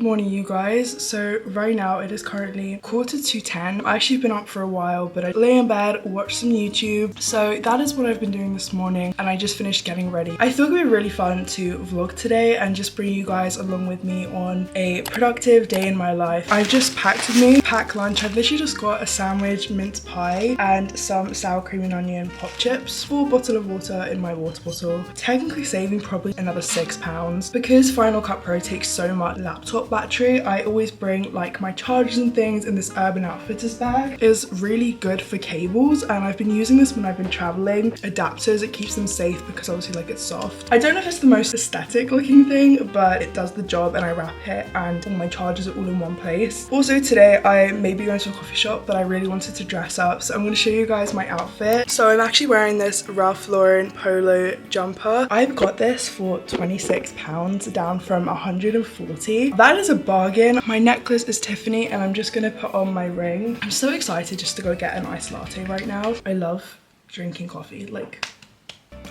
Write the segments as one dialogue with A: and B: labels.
A: morning, you guys. So right now it is currently 9:45. I actually been up for a while, but I lay in bed, watched some YouTube. So that is what I've been doing this morning, and I just finished getting ready. I thought it would be really fun to vlog today and just bring you guys along with me on a productive day in my life. I've just packed with me, packed lunch. I've literally just got a sandwich, mince pie, and some sour cream and onion pop chips, full bottle of water in my water bottle. Technically saving probably another £6 because Final Cut Pro takes so much laptop battery. I always bring like my chargers and things in this Urban Outfitters bag. It's really good for cables, and I've been using this when I've been traveling. Adapters, it keeps them safe because obviously like it's soft. I don't know if it's the most aesthetic looking thing, but it does the job, and I wrap it and all my chargers are all in one place. Also today I may be going to a coffee shop, but I really wanted to dress up, so I'm going to show you guys my outfit. So I'm actually wearing this Ralph Lauren polo jumper. I've got this for £26 down from 140. That is a bargain. My necklace is Tiffany, and I'm just gonna put on my ring. I'm so excited just to go get an iced latte right now. I love drinking coffee, like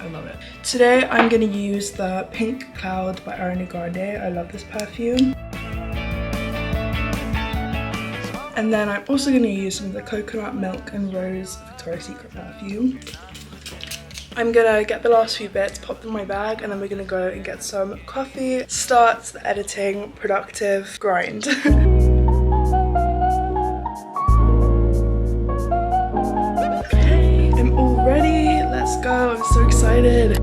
A: I love it. Today I'm gonna use the Pink Cloud by Ariana Grande. I love this perfume. And then I'm also gonna use some of the Coconut Milk and Rose Victoria's Secret perfume. I'm gonna get the last few bits, pop them in my bag, and then we're gonna go and get some coffee. Start the editing, productive grind. Okay, I'm all ready. Let's go. I'm so excited.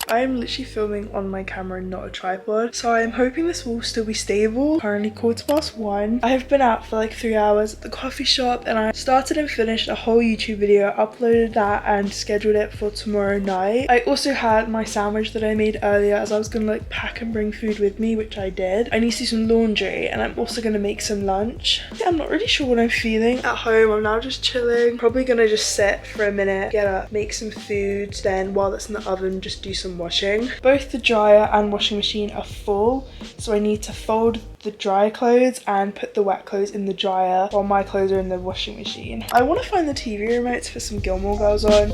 A: I'm literally filming on my camera, not a tripod, so I'm hoping this will still be stable. Currently 1:15. I have been out for like 3 hours at the coffee shop, and I started and finished a whole YouTube video, uploaded that and scheduled it for tomorrow night. I also had my sandwich that I made earlier, as I was gonna like pack and bring food with me, which I did. I need to do some laundry, and I'm also gonna make some lunch. Yeah, I'm not really sure what I'm feeling at home. I'm now just chilling, probably gonna just sit for a minute, get up, make some food, then while that's in the oven just do some washing. Both the dryer and washing machine are full, so I need to fold the dry clothes and put the wet clothes in the dryer while my clothes are in the washing machine. I want to find the TV remotes for some Gilmore Girls on.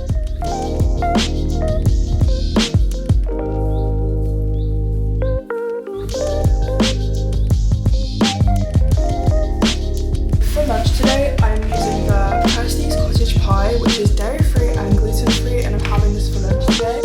A: For lunch today, I'm using the Kirsty's cottage pie, which is dairy-free and gluten-free, and I'm having this for lunch today.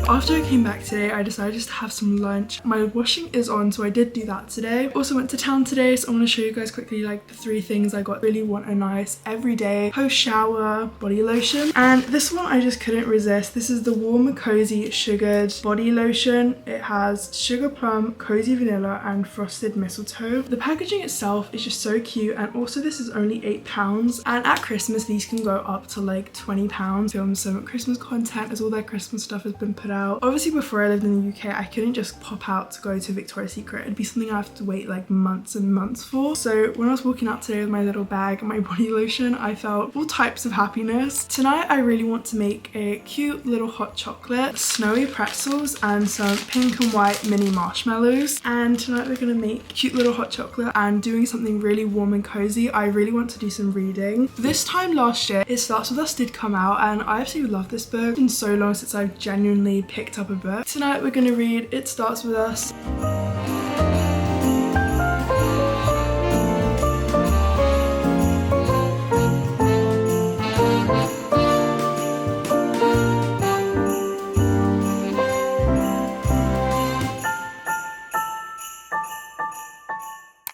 A: After I came back today, I decided just to have some lunch. My washing is on, so I did do that today. Also went to town today, so I'm going to show you guys quickly like the 3 things I got. Really want a nice everyday post shower body lotion, and this one I just couldn't resist. This is the Warm and Cozy Sugared Body Lotion. It has sugar plum, cozy vanilla, and frosted mistletoe. The packaging itself is just so cute, and also this is only £8, and at Christmas these can go up to like £20. Film some Christmas content as all their Christmas stuff has been put out. Obviously before I lived in the UK, I couldn't just pop out to go to Victoria's Secret. It'd be something I have to wait like months and months for. So when I was walking out today with my little bag and my body lotion, I felt all types of happiness. Tonight I really want to make a cute little hot chocolate, snowy pretzels, and some pink and white mini marshmallows. And tonight we're gonna make cute little hot chocolate and doing something really warm and cozy. I really want to do some reading. This time last year, It Starts With Us did come out, and I absolutely love this book. It's been so long since I've genuinely picked up a a book. Tonight we're gonna read It Starts With Us.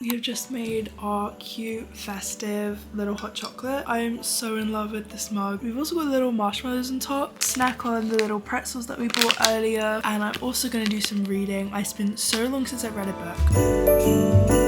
A: We have just made our cute, festive little hot chocolate. I am so in love with this mug. We've also got little marshmallows on top, snack on the little pretzels that we bought earlier, and I'm also going to do some reading. It's been so long since I've read a book.